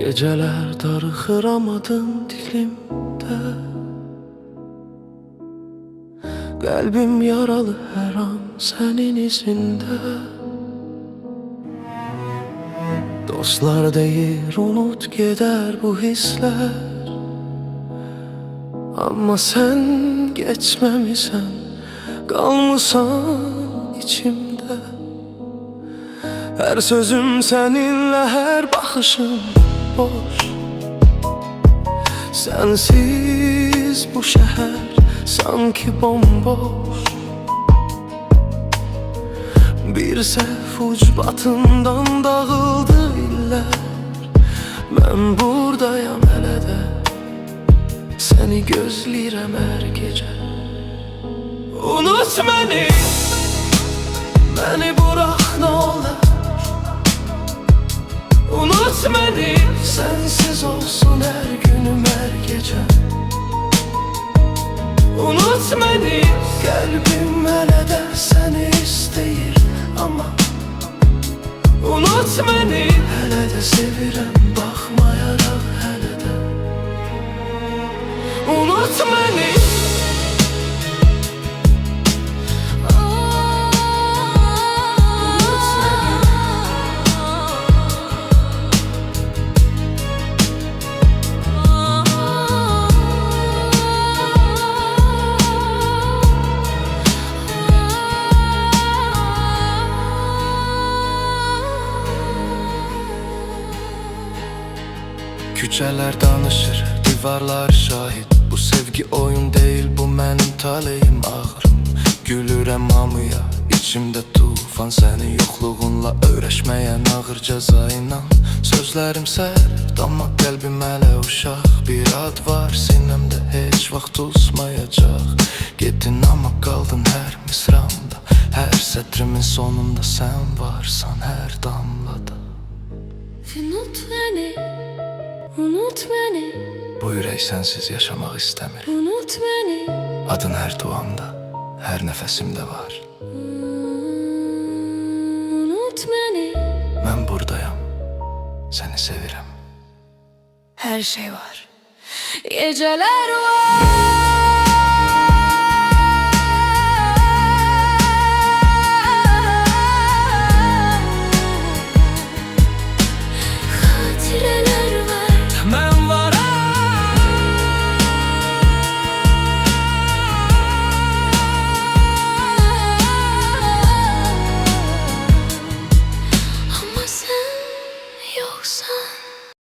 Geceler darıxıramadım dilimdə. Qəlbim yaralı hər an sənin izində. Dostlar deyir unut gedər bu hisslər, amma sən geçməmisən, qalmısan içimdə. Hər sözüm səninlə, hər baxışım boş. Sensiz bu şehir sanki bomboş. Bir səhv ucbatından dağıldı illər. Mən buradayam hələ də, səni gözləyirəm hər gecə. Unut məni, məni burax nə olar. Unut məni, sensiz olsun hər günüm, hər gecə. Unut məni, qəlbim hələ də səni istəyir, amma unut məni, hələ də sevirəm, baxmayaraq hələ də. Unut məni. Küçələr danışır, divarlar şahid. Bu sevgi oyun değil, bu mənim taleyim, ağrım. Gülürəm hamıya, içimdə tufan. Sənin yoxluğunla öyrəşməyən ağır cəza inan. Sözlərim sərt, amma qəlbim hələ uşaq. Bir ad var sinəmdə, heç vaxt usmayacaq. Getdin amma qaldın hər misramda. Hər sətrimin sonunda sən varsan, hər damlada. Unut məni, unut məni, Bu ürək sənsiz yaşamaq istəmir. unut məni. Adın hər duamda, hər nəfəsimdə var. Unut məni. Mən buradayam, səni sevirəm. Her şey var. Geceler var.